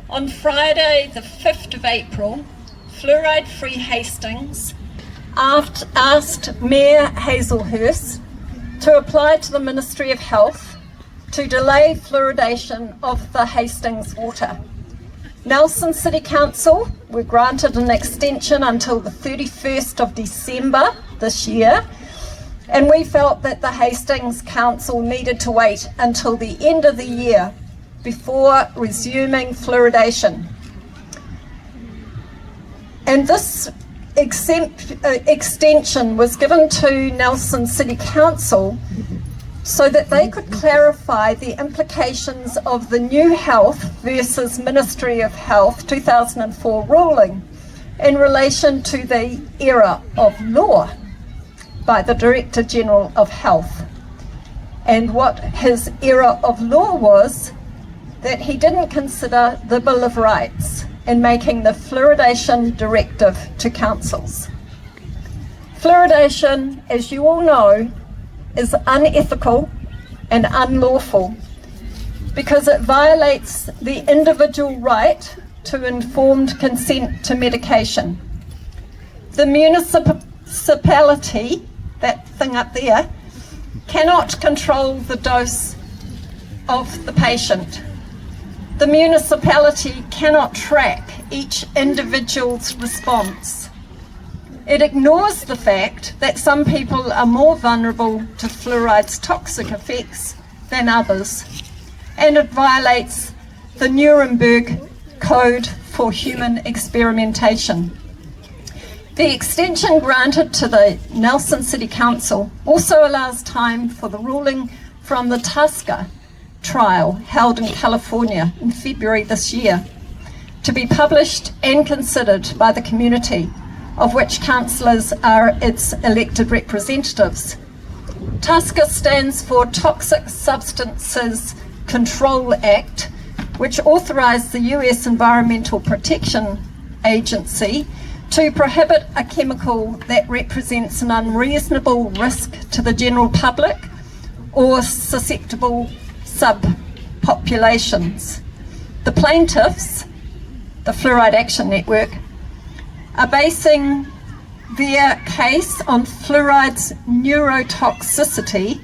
On Friday, the 5th of April, Fluoride-Free Hastings asked Mayor Hazelhurst to apply to the Ministry of Health to delay fluoridation of the Hastings water. Nelson City Council were granted an extension until the 31st of December this year, and we felt that the Hastings Council needed to wait until the end of the year before resuming fluoridation. And this extension was given to Nelson City Council so that they could clarify the implications of the New Health versus Ministry of Health 2004 ruling in relation to the error of law by the Director General of Health. And what his error of law was, that he didn't consider the Bill of Rights in making the fluoridation directive to councils. Fluoridation, as you all know, is unethical and unlawful because it violates the individual right to informed consent to medication. The municipality, that thing up there, cannot control the dose of the patient. The municipality cannot track each individual's response. It ignores the fact that some people are more vulnerable to fluoride's toxic effects than others, and it violates the Nuremberg Code for Human Experimentation. The extension granted to the Nelson City Council also allows time for the ruling from the Tusker trial held in California in February this year to be published and considered by the community, of which councillors are its elected representatives. Tusker stands for Toxic Substances Control Act, which authorised the US Environmental Protection Agency to prohibit a chemical that represents an unreasonable risk to the general public or susceptible subpopulations. The plaintiffs, the Fluoride Action Network, are basing their case on fluoride's neurotoxicity,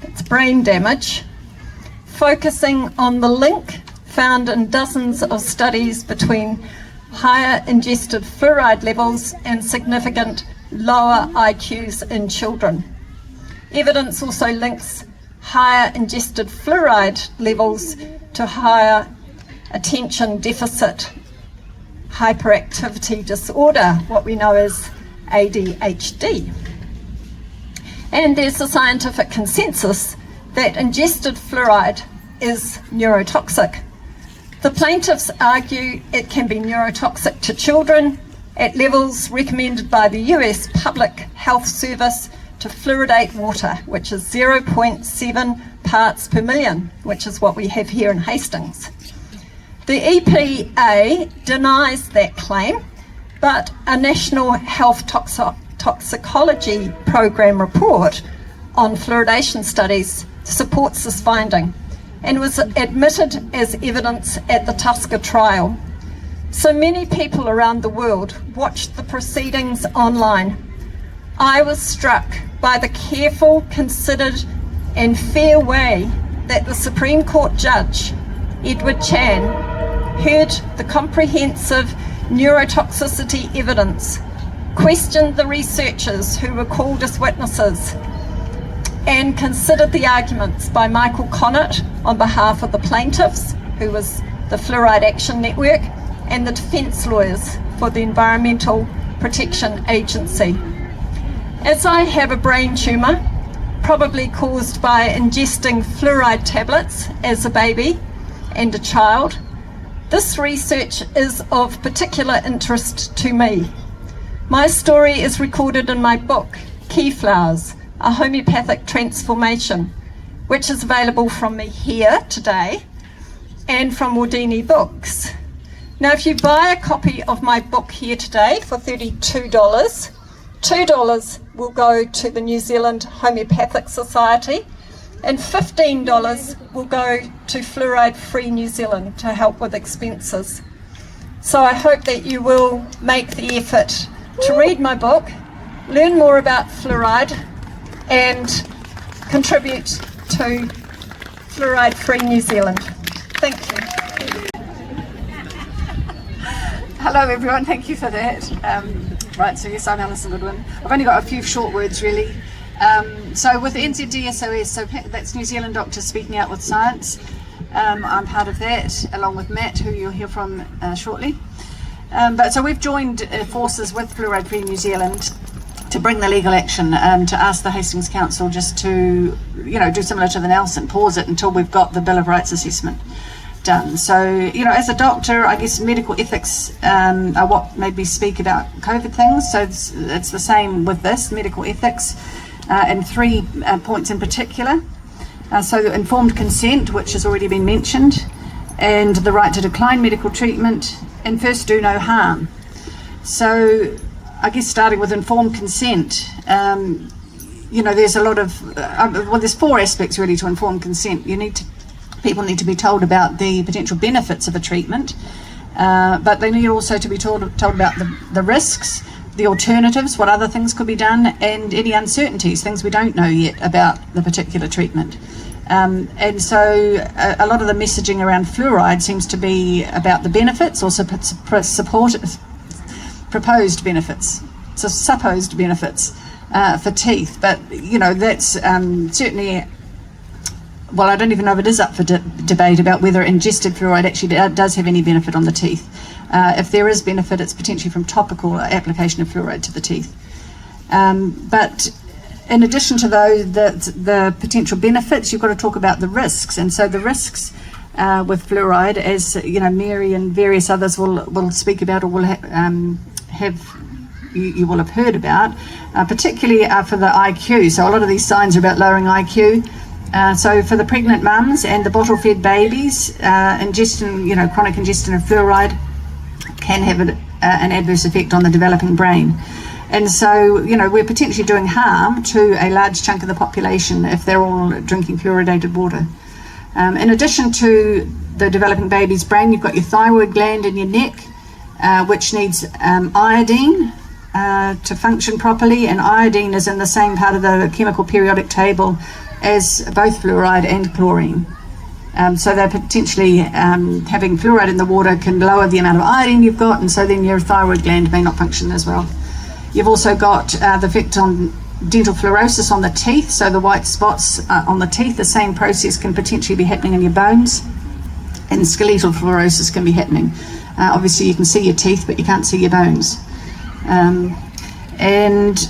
that's brain damage, focusing on the link found in dozens of studies between higher ingested fluoride levels and significant lower IQs in children. Evidence also links higher ingested fluoride levels to higher attention deficit hyperactivity disorder, what we know as ADHD. And there's a scientific consensus that ingested fluoride is neurotoxic. The plaintiffs argue it can be neurotoxic to children at levels recommended by the US Public Health Service to fluoridate water, which is 0.7 parts per million, which is what we have here in Hastings. The EPA denies that claim, but a National Health Toxicology Program report on fluoridation studies supports this finding and was admitted as evidence at the Tusker trial. So many people around the world watched the proceedings online. I was struck by the careful, considered and fair way that the Supreme Court Judge, Edward Chan, heard the comprehensive neurotoxicity evidence, questioned the researchers who were called as witnesses, and considered the arguments by Michael Connett on behalf of the plaintiffs, who was the Fluoride Action Network, and the defence lawyers for the Environmental Protection Agency. As I have a brain tumour, probably caused by ingesting fluoride tablets as a baby and a child, this research is of particular interest to me. My story is recorded in my book, Keyflowers, A Homeopathic Transformation, which is available from me here today and from Wardini Books. Now, if you buy a copy of my book here today for $32, $2 will go to the New Zealand Homeopathic Society and $15 will go to Fluoride Free New Zealand to help with expenses. So I hope that you will make the effort to read my book, learn more about fluoride, and contribute to Fluoride Free New Zealand. Thank you. Hello everyone, thank you for that. Right, so yes, I'm Alison Goodwin. I've only got a few short words really. So with NZD-SOS, so that's New Zealand Doctors Speaking Out with Science. I'm part of that, along with Matt, who you'll hear from shortly. But so we've joined forces with Fluoride Free New Zealand to bring the legal action, to ask the Hastings Council just to, do similar to the Nelson, pause it until we've got the Bill of Rights assessment done. So, as a doctor, I guess medical ethics are what made me speak about COVID things. So it's the same with this, medical ethics, and 3 points in particular. So informed consent, which has already been mentioned, and the right to decline medical treatment, and first do no harm. So I guess starting with informed consent, there's a lot of, there's 4 aspects really to informed consent. People need to be told about the potential benefits of a treatment, but they need also to be told about the risks, the alternatives, what other things could be done, and any uncertainties, things we don't know yet about the particular treatment. And so a lot of the messaging around fluoride seems to be about the benefits or proposed benefits, so supposed benefits for teeth. But, that's certainly, well, I don't even know if it is up for debate about whether ingested fluoride actually does have any benefit on the teeth. If there is benefit, it's potentially from topical application of fluoride to the teeth. But in addition to those, the potential benefits, you've got to talk about the risks. And so the risks with fluoride, as Mary and various others will speak about, or will you will have heard about, particularly for the IQ. So a lot of these signs are about lowering IQ. So for the pregnant mums and the bottle-fed babies, chronic ingestion of fluoride can have an adverse effect on the developing brain. And so, we're potentially doing harm to a large chunk of the population if they're all drinking fluoridated water. In addition to the developing baby's brain, you've got your thyroid gland in your neck, which needs iodine to function properly, and iodine is in the same part of the chemical periodic table as both fluoride and chlorine. So they're potentially having fluoride in the water can lower the amount of iodine you've got, and so then your thyroid gland may not function as well. You've also got the effect on dental fluorosis on the teeth, so the white spots on the teeth, the same process can potentially be happening in your bones, and skeletal fluorosis can be happening. Obviously you can see your teeth, but you can't see your bones. And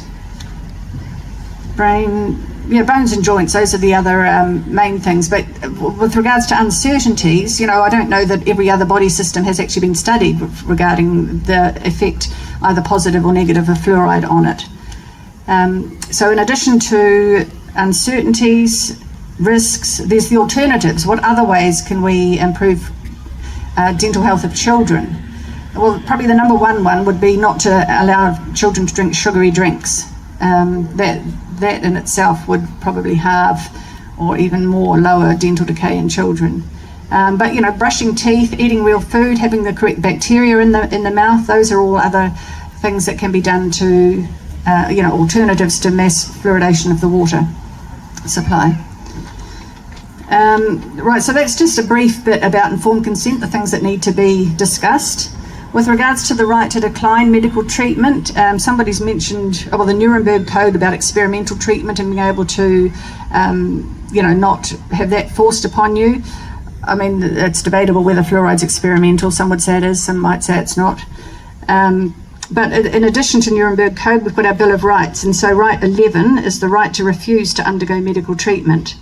bones and joints, those are the other main things. But with regards to uncertainties, I don't know that every other body system has actually been studied regarding the effect, either positive or negative, of fluoride on it. So in addition to uncertainties, risks, there's the alternatives. What other ways can we improve dental health of children? Well, probably the number one would be not to allow children to drink sugary drinks. That in itself would probably halve or even more lower dental decay in children. But brushing teeth, eating real food, having the correct bacteria in the mouth, those are all other things that can be done to alternatives to mass fluoridation of the water supply. Right, so that's just a brief bit about informed consent, the things that need to be discussed. With regards to the right to decline medical treatment, somebody's mentioned the Nuremberg Code about experimental treatment and being able to, not have that forced upon you. I mean, it's debatable whether fluoride's experimental. Some would say it is, some might say it's not. But in addition to Nuremberg Code, we've got our Bill of Rights. And so right 11 is the right to refuse to undergo medical treatment.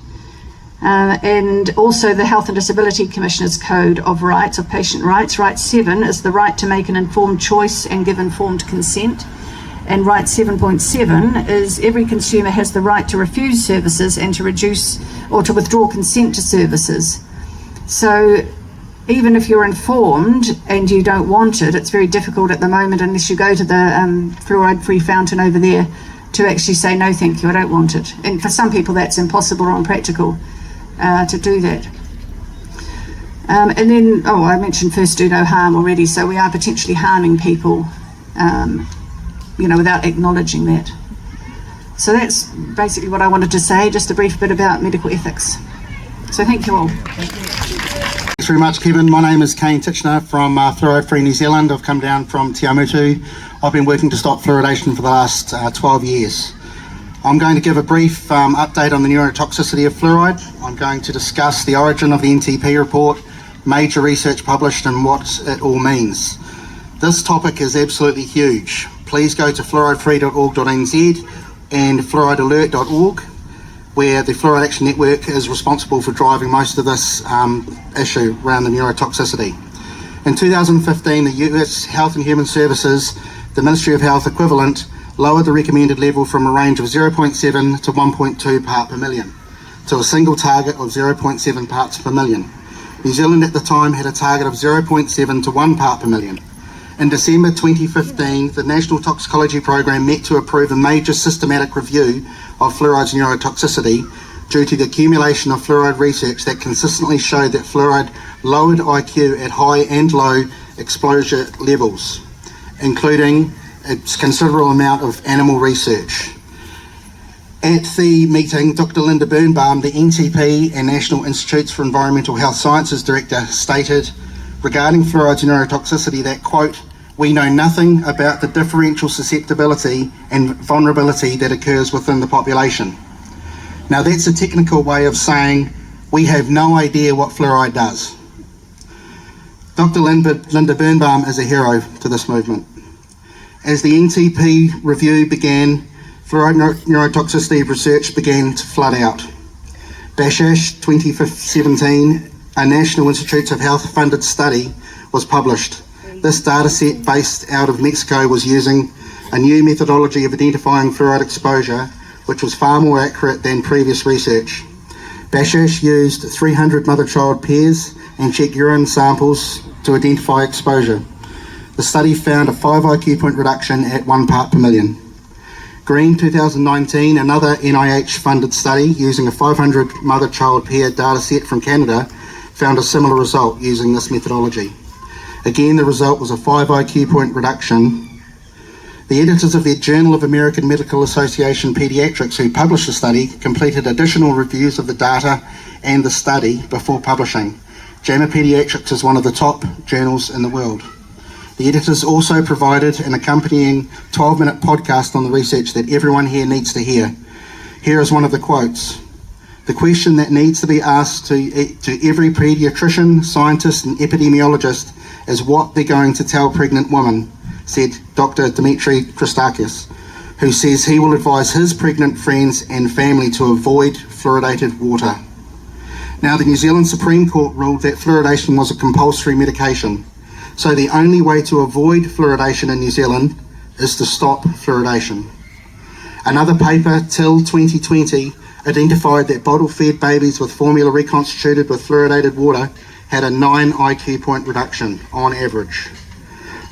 And also the Health and Disability Commissioner's Code of Rights, of Patient Rights. Right 7 is the right to make an informed choice and give informed consent. And right 7.7 is every consumer has the right to refuse services and to reduce or to withdraw consent to services. So even if you're informed and you don't want it, it's very difficult at the moment unless you go to the fluoride-free fountain over there to actually say, no, thank you, I don't want it. And for some people, that's impossible or impractical to do that. And then, I mentioned first do no harm already, so we are potentially harming people, without acknowledging that. So that's basically what I wanted to say, just a brief bit about medical ethics. So thank you all. Thanks very much, Kevin. My name is Kane Titchener from Fluoride Free New Zealand. I've come down from Te Awamutu. I've been working to stop fluoridation for the last 12 years. I'm going to give a brief update on the neurotoxicity of fluoride. I'm going to discuss the origin of the NTP report, major research published, and what it all means. This topic is absolutely huge. Please go to fluoridefree.org.nz and fluoridealert.org, where the Fluoride Action Network is responsible for driving most of this issue around the neurotoxicity. In 2015, the US Health and Human Services, the Ministry of Health equivalent, lowered the recommended level from a range of 0.7 to 1.2 part per million to a single target of 0.7 parts per million. New Zealand at the time had a target of 0.7 to 1 part per million. In December 2015, the National Toxicology Program met to approve a major systematic review of fluoride's neurotoxicity due to the accumulation of fluoride research that consistently showed that fluoride lowered IQ at high and low exposure levels, including a considerable amount of animal research. At the meeting, Dr. Linda Birnbaum, the NTP and National Institutes for Environmental Health Sciences Director, stated regarding fluoride's neurotoxicity that, quote, "We know nothing about the differential susceptibility and vulnerability that occurs within the population." Now that's a technical way of saying we have no idea what fluoride does. Dr. Linda Birnbaum is a hero to this movement. As the NTP review began, fluoride neurotoxicity research began to flood out. BASHASH 2017, a National Institutes of Health funded study, was published. This data set based out of Mexico was using a new methodology of identifying fluoride exposure, which was far more accurate than previous research. BASHASH used 300 mother-child pairs and checked urine samples to identify exposure. The study found a 5 IQ point reduction at 1 part per million. Green 2019, another NIH funded study using a 500 mother-child pair data set from Canada, found a similar result using this methodology. Again, the result was a 5 IQ point reduction. The editors of the Journal of American Medical Association Pediatrics, who published the study, completed additional reviews of the data and the study before publishing. JAMA Pediatrics is one of the top journals in the world. The editors also provided an accompanying 12-minute podcast on the research that everyone here needs to hear. Here is one of the quotes. "The question that needs to be asked to every paediatrician, scientist and epidemiologist is what they're going to tell pregnant women," said Dr. Dimitri Christakis, who says he will advise his pregnant friends and family to avoid fluoridated water. Now, the New Zealand Supreme Court ruled that fluoridation was a compulsory medication, so the only way to avoid fluoridation in New Zealand is to stop fluoridation. Another paper, Till 2020, identified that bottle-fed babies with formula reconstituted with fluoridated water had a 9 IQ point reduction on average.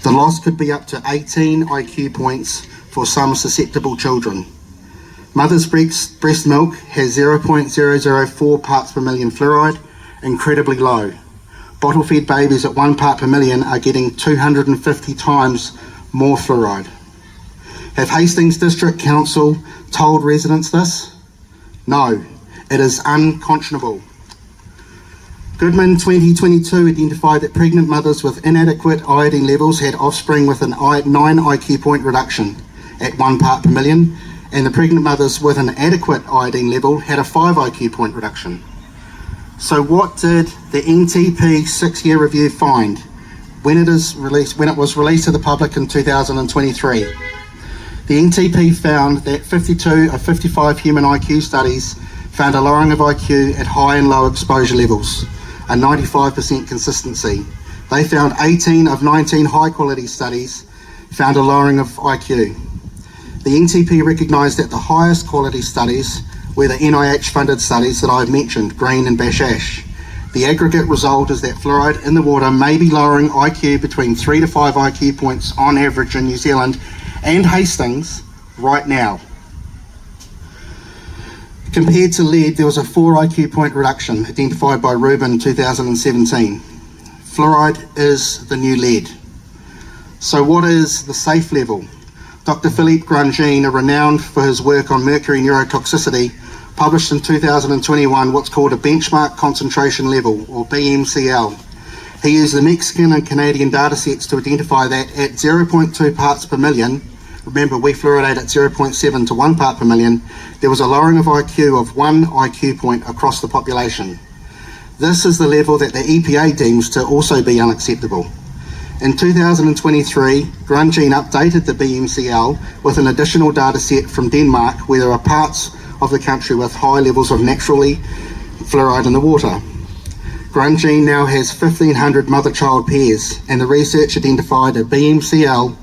The loss could be up to 18 IQ points for some susceptible children. Mother's breast milk has 0.004 parts per million fluoride, incredibly low. Bottle-fed babies at 1 part per million are getting 250 times more fluoride. Have Hastings District Council told residents this? No, it is unconscionable. Goodman 2022 identified that pregnant mothers with inadequate iodine levels had offspring with a 9 IQ point reduction at 1 part per million, and the pregnant mothers with an adequate iodine level had a 5 IQ point reduction. So what did the NTP 6-year review find when it was released to the public in 2023? The NTP found that 52 of 55 human IQ studies found a lowering of IQ at high and low exposure levels, a 95% consistency. They found 18 of 19 high quality studies found a lowering of IQ. The NTP recognised that the highest quality studies were the NIH funded studies that I've mentioned, Green and BASHASH. The aggregate result is that fluoride in the water may be lowering IQ between 3 to 5 IQ points on average in New Zealand and Hastings right now. Compared to lead, there was a 4 IQ point reduction identified by Rubin in 2017. Fluoride is the new lead. So what is the safe level? Dr. Philippe Grandjean, renowned for his work on mercury neurotoxicity, published in 2021 what's called a benchmark concentration level, or BMCL. He used the Mexican and Canadian data sets to identify that at 0.2 parts per million, remember we fluoridate at 0.7 to 1 part per million, there was a lowering of IQ of 1 IQ point across the population. This is the level that the EPA deems to also be unacceptable. In 2023, Grandjean updated the BMCL with an additional data set from Denmark, where there are parts of the country with high levels of naturally fluoride in the water. Grandjean now has 1,500 mother-child pairs, and the research identified a BMCL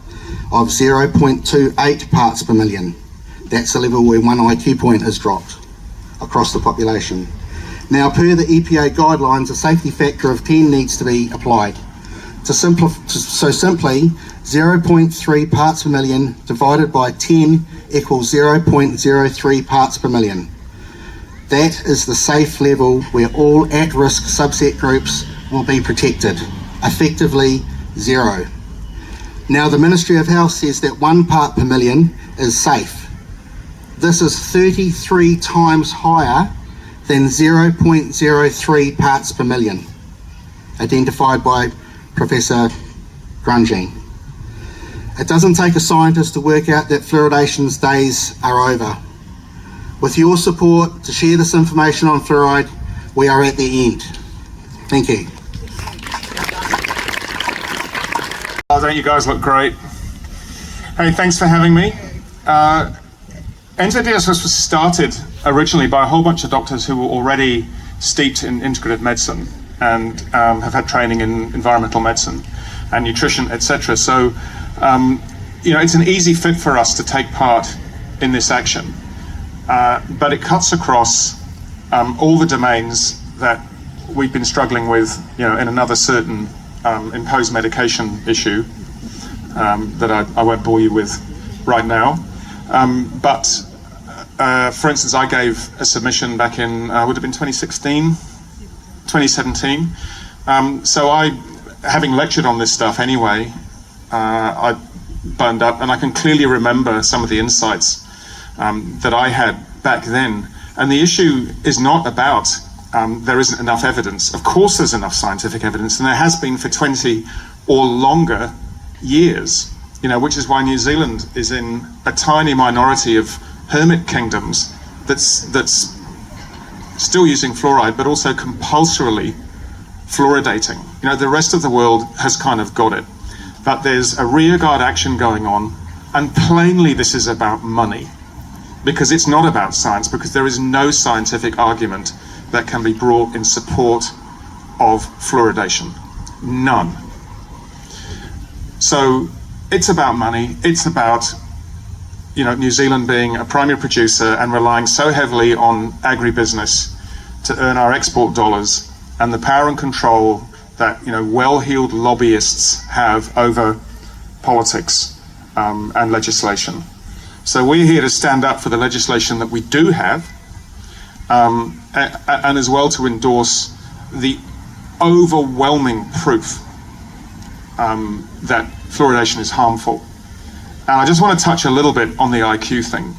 of 0.28 parts per million. That's the level where 1 IQ point has dropped across the population. Now, per the EPA guidelines, a safety factor of 10 needs to be applied. Simply, 0.3 parts per million divided by 10 equals 0.03 parts per million. That is the safe level where all at-risk subset groups will be protected, effectively 0. Now, the Ministry of Health says that 1 part per million is safe. This is 33 times higher than 0.03 parts per million, identified by Professor Grandjean. It doesn't take a scientist to work out that fluoridation's days are over. With your support to share this information on fluoride, we are at the end. Thank you. Oh, don't you guys look great? Hey, thanks for having me. NZDSOS was started originally by a whole bunch of doctors who were already steeped in integrative medicine and have had training in environmental medicine and nutrition, etc. So, it's an easy fit for us to take part in this action. But it cuts across all the domains that we've been struggling with, in another certain imposed medication issue that I won't bore you with right now. But for instance, I gave a submission back in, would have been 2017. So having lectured on this stuff anyway, I burned up, and I can clearly remember some of the insights that I had back then. And the issue is not about there isn't enough evidence. Of course there's enough scientific evidence, and there has been for 20 or longer years, which is why New Zealand is in a tiny minority of hermit kingdoms that's still using fluoride, but also compulsorily fluoridating. The rest of the world has kind of got it. But there's a rearguard action going on, and plainly this is about money, because it's not about science, because there is no scientific argument that can be brought in support of fluoridation. None. So it's about money. It's about New Zealand being a primary producer and relying so heavily on agribusiness to earn our export dollars, and the power and control that well-heeled lobbyists have over politics and legislation. So we're here to stand up for the legislation that we do have, and as well to endorse the overwhelming proof that fluoridation is harmful. And I just want to touch a little bit on the IQ thing,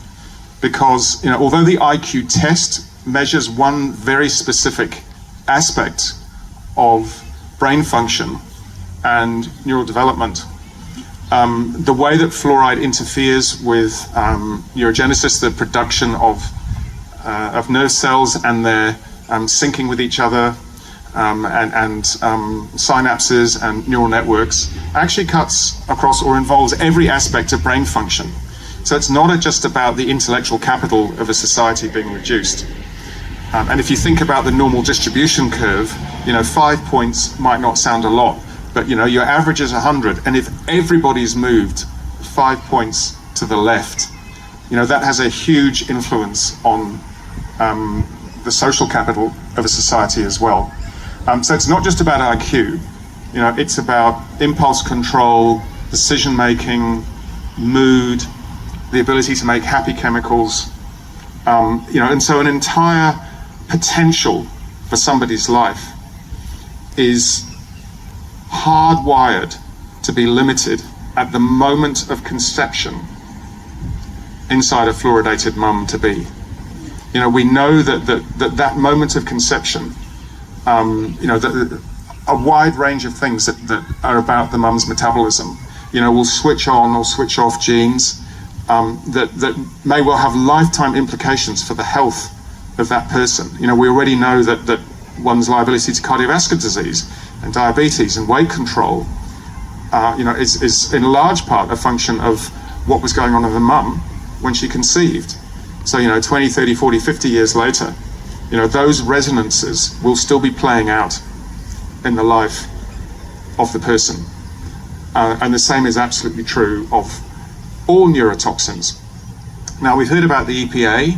because although the IQ test measures one very specific aspect of brain function and neural development, the way that fluoride interferes with neurogenesis, the production of nerve cells, and their syncing with each other, and synapses and neural networks, actually cuts across or involves every aspect of brain function. So it's not just about the intellectual capital of a society being reduced. And if you think about the normal distribution curve, 5 points might not sound a lot, but your average is 100, and if everybody's moved 5 points to the left, that has a huge influence on the social capital of a society as well. So it's not just about IQ, it's about impulse control, decision making, mood, the ability to make happy chemicals, And so an entire potential for somebody's life is hardwired to be limited at the moment of conception inside a fluoridated mum to be. We know that moment of conception, a wide range of things that are about the mum's metabolism, will switch on or switch off genes that may well have lifetime implications for the health of that person. We already know that one's liability to cardiovascular disease and diabetes and weight control, is in large part a function of what was going on in the mum when she conceived. So, 20, 30, 40, 50 years later, those resonances will still be playing out in the life of the person. And the same is absolutely true of all neurotoxins. Now, we've heard about the EPA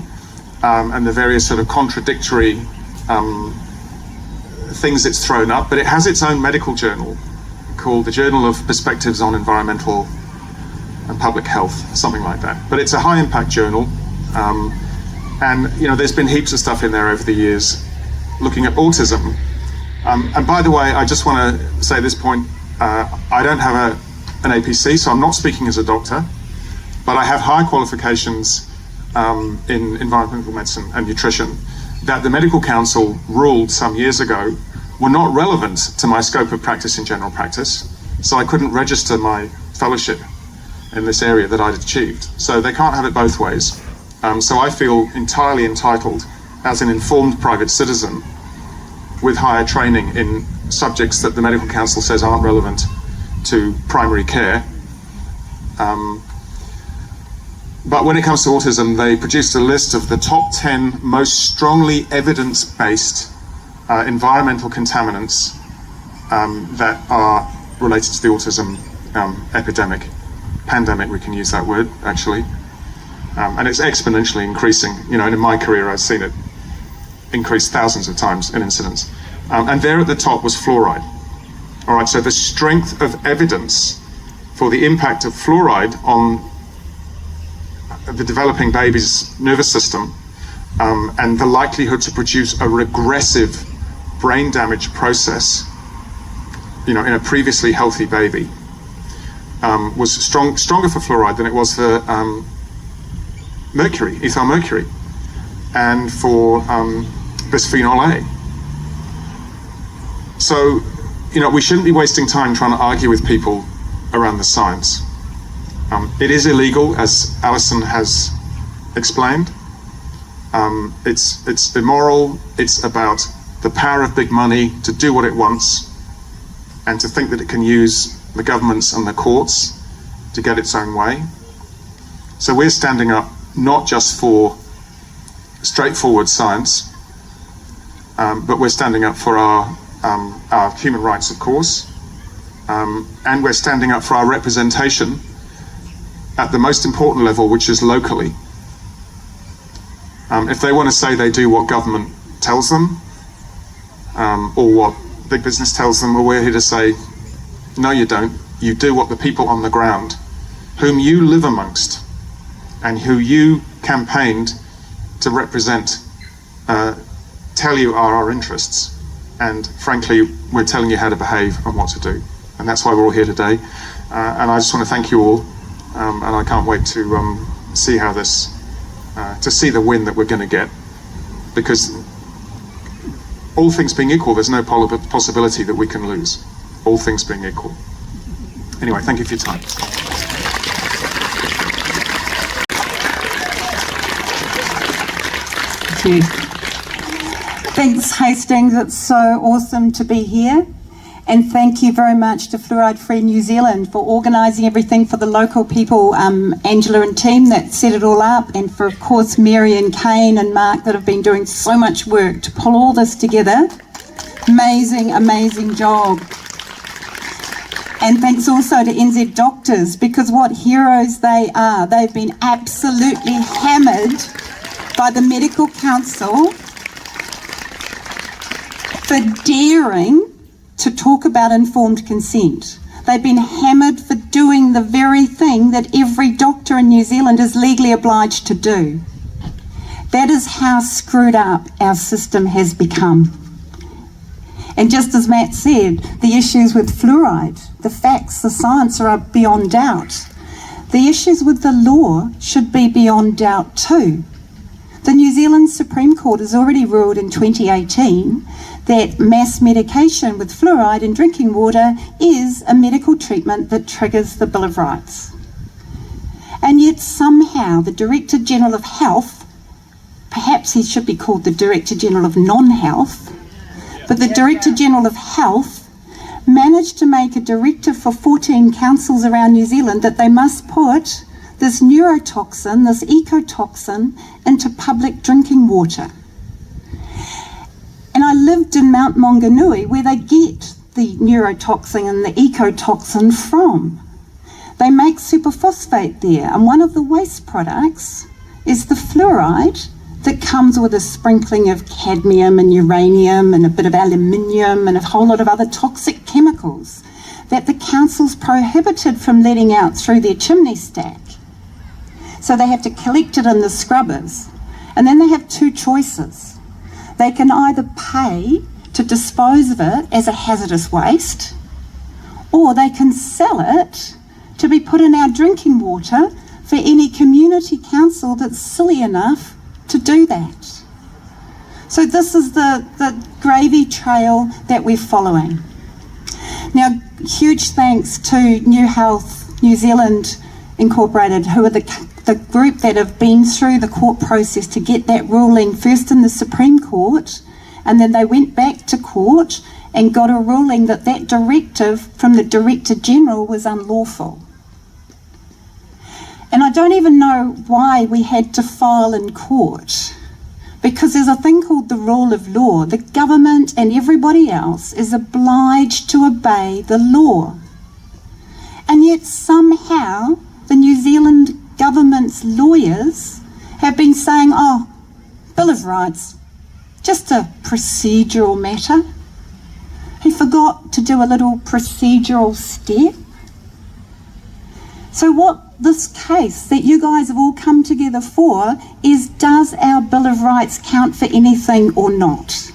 and the various sort of contradictory things it's thrown up, but it has its own medical journal called the Journal of Perspectives on Environmental and Public Health, something like that. But it's a high impact journal, and there's been heaps of stuff in there over the years looking at autism. And by the way, I just want to say at this point, I don't have an APC, so I'm not speaking as a doctor, but I have high qualifications in environmental medicine and nutrition that the Medical Council ruled some years ago were not relevant to my scope of practice in general practice, so I couldn't register my fellowship in this area that I'd achieved. So they can't have it both ways. So I feel entirely entitled as an informed private citizen with higher training in subjects that the Medical Council says aren't relevant to primary care. But when it comes to autism, they produced a list of the top 10 most strongly evidence-based environmental contaminants that are related to the autism epidemic. Pandemic, we can use that word, actually. And it's exponentially increasing. And in my career, I've seen it increase thousands of times in incidence. And there at the top was fluoride. All right, so the strength of evidence for the impact of fluoride on the developing baby's nervous system and the likelihood to produce a regressive brain damage process, in a previously healthy baby, was stronger for fluoride than it was for mercury, ethyl mercury, and for bisphenol A. So, we shouldn't be wasting time trying to argue with people around the science. It is illegal, as Alison has explained. It's immoral. It's about the power of big money to do what it wants and to think that it can use the governments and the courts to get its own way. So we're standing up not just for straightforward science, but we're standing up for our human rights, of course, and we're standing up for our representation at the most important level, which is locally. If they want to say they do what government tells them, or what big business tells them, well, we're here to say, no, you don't. You do what the people on the ground, whom you live amongst, and who you campaigned to represent, tell you are our interests. And frankly, we're telling you how to behave and what to do. And that's why we're all here today. And I just want to thank you all. And I can't wait to see how this, to see the win that we're going to get. Because all things being equal, there's no possibility that we can lose. All things being equal. Anyway, thank you for your time. Thank you. Thanks, Hastings. It's so awesome to be here. And thank you very much to Fluoride Free New Zealand for organising everything, for the local people, Angela and team that set it all up, and for, of course, Mary and Kane and Mark that have been doing so much work to pull all this together. Amazing, amazing job. And thanks also to NZ doctors, because what heroes they are. They've been absolutely hammered by the Medical Council for daring to talk about informed consent. They've been hammered for doing the very thing that every doctor in New Zealand is legally obliged to do. That is how screwed up our system has become. And just as Matt said, the issues with fluoride, the facts, the science are beyond doubt. The issues with the law should be beyond doubt too. The New Zealand Supreme Court has already ruled in 2018 that mass medication with fluoride in drinking water is a medical treatment that triggers the Bill of Rights. And yet somehow the Director General of Health, perhaps he should be called the Director General of Non-Health, but the Director General of Health managed to make a directive for 14 councils around New Zealand that they must put this neurotoxin, this ecotoxin, into public drinking water. And I lived in Mount Maunganui, where they get the neurotoxin and the ecotoxin from. They make superphosphate there, and one of the waste products is the fluoride that comes with a sprinkling of cadmium and uranium and a bit of aluminium and a whole lot of other toxic chemicals that the council's prohibited from letting out through their chimney stack. So they have to collect it in the scrubbers. And then they have two choices. They can either pay to dispose of it as a hazardous waste, or they can sell it to be put in our drinking water for any community council that's silly enough to do that. So this is the gravy trail that we're following. Now, huge thanks to New Health New Zealand Incorporated, who are the group that have been through the court process to get that ruling first in the Supreme Court, and then they went back to court and got a ruling that that directive from the Director General was unlawful. And I don't even know why we had to file in court, because there's a thing called the rule of law. The government and everybody else is obliged to obey the law. And yet somehow the New Zealand government's lawyers have been saying, oh, Bill of Rights, just a procedural matter. He forgot to do a little procedural step. So what this case that you guys have all come together for is, does our Bill of Rights count for anything or not?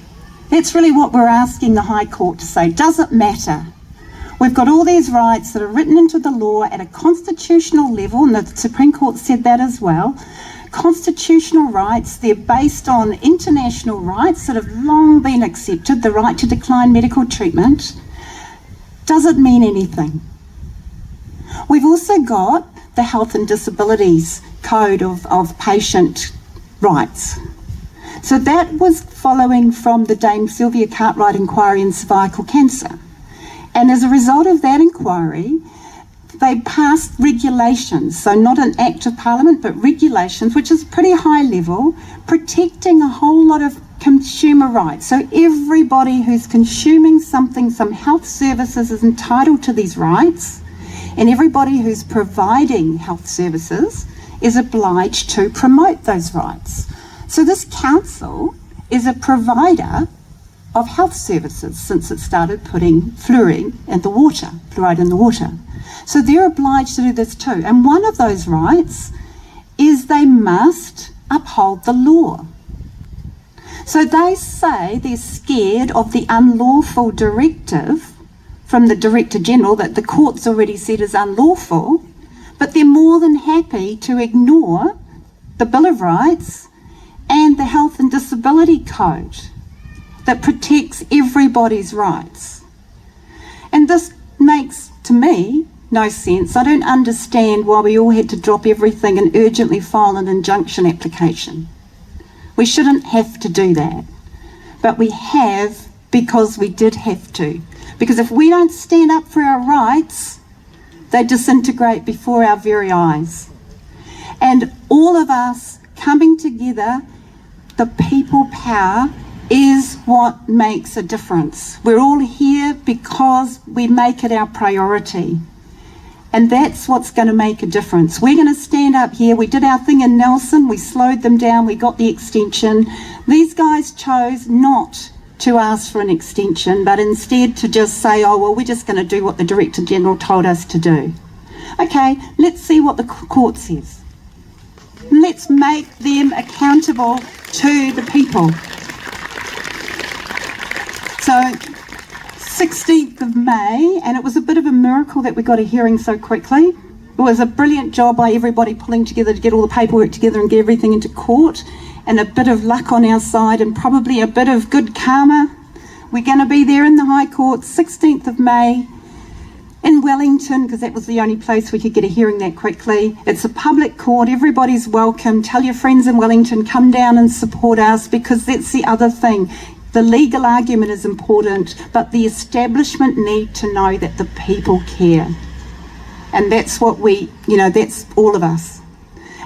That's really what we're asking the High Court to say. Does it matter? We've got all these rights that are written into the law at a constitutional level, and the Supreme Court said that as well. Constitutional rights, they're based on international rights that have long been accepted, the right to decline medical treatment. Does it mean anything? We've also got the Health and Disabilities Code of Patient Rights. So that was following from the Dame Sylvia Cartwright inquiry in cervical cancer. And as a result of that inquiry, they passed regulations, so not an act of parliament, but regulations, which is pretty high level, protecting a whole lot of consumer rights. So everybody who's consuming something, some health services, is entitled to these rights, and everybody who's providing health services is obliged to promote those rights. So this council is a provider of health services since it started putting fluoride in the water. So they're obliged to do this too. And one of those rights is they must uphold the law. So they say they're scared of the unlawful directive from the Director General that the court's already said is unlawful, but they're more than happy to ignore the Bill of Rights and the Health and Disability Code that protects everybody's rights. And this makes, to me, no sense. I don't understand why we all had to drop everything and urgently file an injunction application. We shouldn't have to do that, but we have because we did have to. Because if we don't stand up for our rights, they disintegrate before our very eyes. And all of us coming together, the people power, is what makes a difference. We're all here because we make it our priority. And that's what's going to make a difference. We're going to stand up here. We did our thing in Nelson. We slowed them down. We got the extension. These guys chose not to ask for an extension, but instead to just say, oh, well, we're just going to do what the Director General told us to do. Okay, let's see what the court says. Let's make them accountable to the people. So 16th of May, and it was a bit of a miracle that we got a hearing so quickly. It was a brilliant job by everybody pulling together to get all the paperwork together and get everything into court, and a bit of luck on our side and probably a bit of good karma. We're going to be there in the High Court 16th of May in Wellington, because that was the only place we could get a hearing that quickly. It's a public court, everybody's welcome. Tell your friends in Wellington, come down and support us, because that's the other thing. The legal argument is important, but the establishment need to know that the people care. And that's what that's all of us.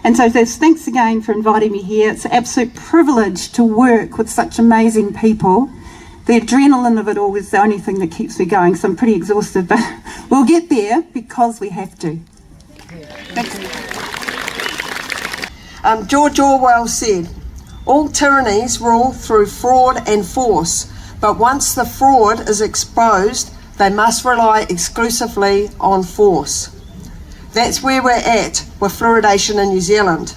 And so thanks again for inviting me here. It's an absolute privilege to work with such amazing people. The adrenaline of it all is the only thing that keeps me going, so I'm pretty exhausted, but we'll get there because we have to. Thank you. George Orwell said, "All tyrannies rule through fraud and force, but once the fraud is exposed, they must rely exclusively on force." That's where we're at with fluoridation in New Zealand.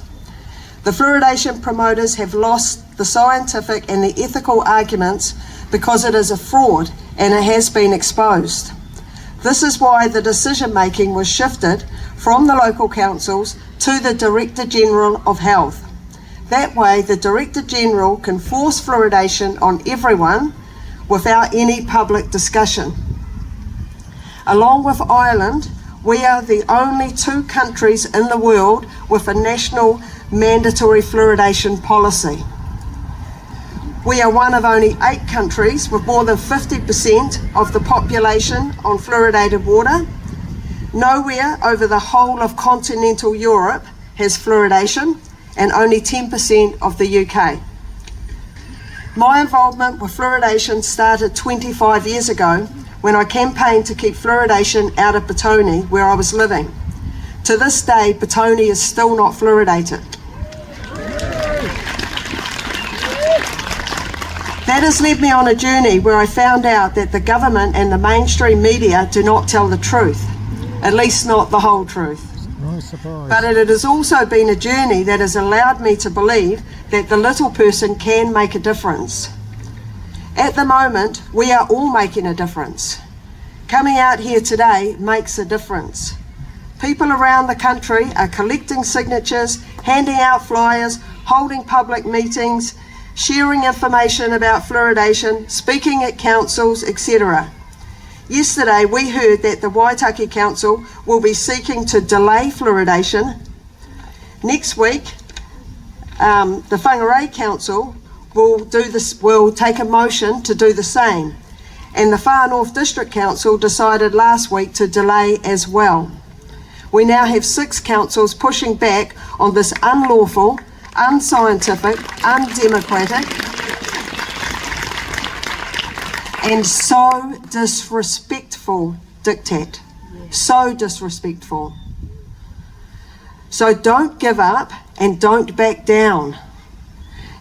The fluoridation promoters have lost the scientific and the ethical arguments because it is a fraud and it has been exposed. This is why the decision making was shifted from the local councils to the Director General of Health. That way the Director General can force fluoridation on everyone without any public discussion. Along with Ireland, we are the only 2 countries in the world with a national mandatory fluoridation policy. We are one of only 8 countries with more than 50% of the population on fluoridated water. Nowhere over the whole of continental Europe has fluoridation, and only 10% of the UK. My involvement with fluoridation started 25 years ago when I campaigned to keep fluoridation out of Petone, where I was living. To this day, Petone is still not fluoridated. That has led me on a journey where I found out that the government and the mainstream media do not tell the truth, at least not the whole truth. But it has also been a journey that has allowed me to believe that the little person can make a difference. At the moment, we are all making a difference. Coming out here today makes a difference. People around the country are collecting signatures, handing out flyers, holding public meetings, sharing information about fluoridation, speaking at councils, etc. Yesterday we heard that the Waitaki Council will be seeking to delay fluoridation. Next week, the Whangarei Council will take a motion to do the same, and the Far North District Council decided last week to delay as well. We now have 6 councils pushing back on this unlawful, unscientific, undemocratic, and so disrespectful diktat. So disrespectful. So don't give up and don't back down.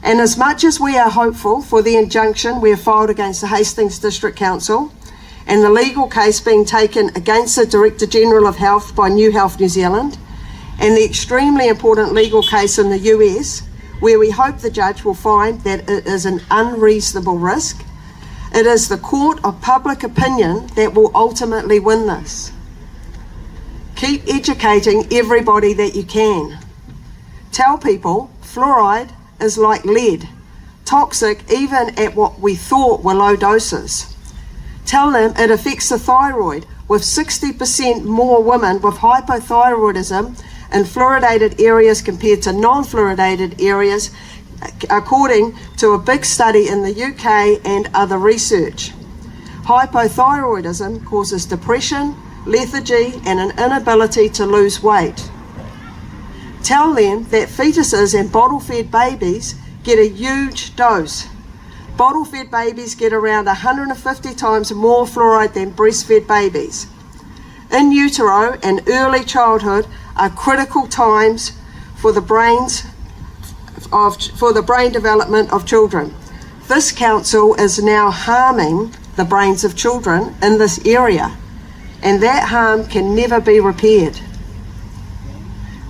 And as much as we are hopeful for the injunction we have filed against the Hastings District Council and the legal case being taken against the Director General of Health by New Health New Zealand, and the extremely important legal case in the US, where we hope the judge will find that it is an unreasonable risk, it is the court of public opinion that will ultimately win this. Keep educating everybody that you can. Tell people fluoride is like lead, toxic even at what we thought were low doses. Tell them it affects the thyroid, with 60% more women with hypothyroidism in fluoridated areas compared to non-fluoridated areas, according to a big study in the UK and other research. Hypothyroidism causes depression, lethargy, and an inability to lose weight. Tell them that fetuses and bottle-fed babies get a huge dose. Bottle-fed babies get around 150 times more fluoride than breastfed babies. In utero and early childhood are critical times for the brain development of children. This council is now harming the brains of children in this area, and that harm can never be repaired.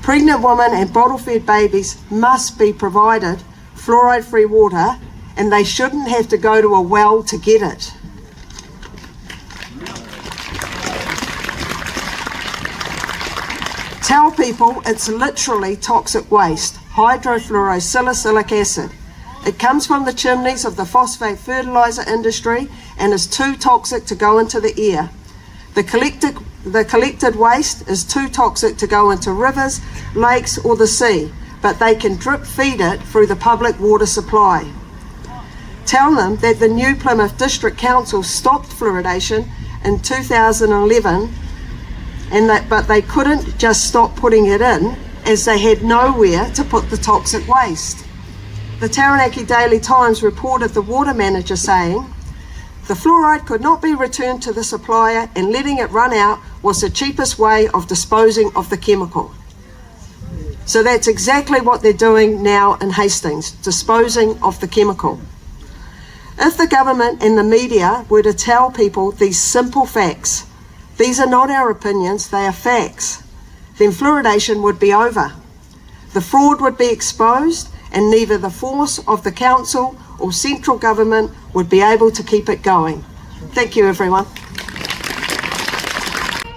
Pregnant women and bottle-fed babies must be provided fluoride-free water, and they shouldn't have to go to a well to get it. Tell people it's literally toxic waste, hydrofluorosilicylic acid. It comes from the chimneys of the phosphate fertiliser industry and is too toxic to go into the air. The collected waste is too toxic to go into rivers, lakes or the sea, but they can drip feed it through the public water supply. Tell them that the New Plymouth District Council stopped fluoridation in 2011, but they couldn't just stop putting it in, as they had nowhere to put the toxic waste. The Taranaki Daily Times reported the water manager saying, "The fluoride could not be returned to the supplier, and letting it run out was the cheapest way of disposing of the chemical." So that's exactly what they're doing now in Hastings, disposing of the chemical. If the government and the media were to tell people these simple facts, these are not our opinions, they are facts, then fluoridation would be over. The fraud would be exposed, and neither the force of the council or central government would be able to keep it going. Thank you, everyone.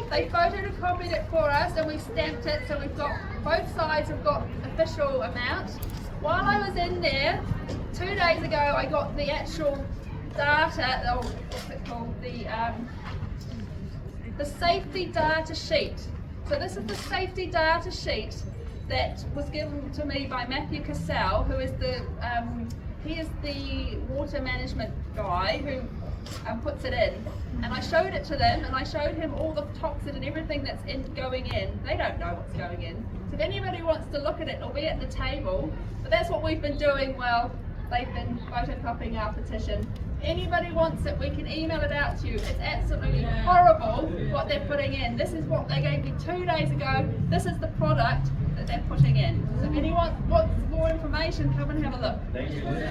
They photocopied it for us and we stamped it, so we've got both sides have got official amounts. While I was in there 2 days ago, I got the actual data, or what's it called, the safety data sheet. So this is the safety data sheet that was given to me by Matthew Cassell, who is he is the water management guy who puts it in. And I showed it to them, and I showed him all the toxin and everything that's going in. They don't know what's going in. So if anybody wants to look at it, it'll be at the table. But that's what we've been doing while they've been photocopying our petition. Anybody wants it, we can email it out to you. It's absolutely horrible what they're putting in. This is what they gave me 2 days ago. This is the product that they're putting in. So if anyone wants more information, come and have a look.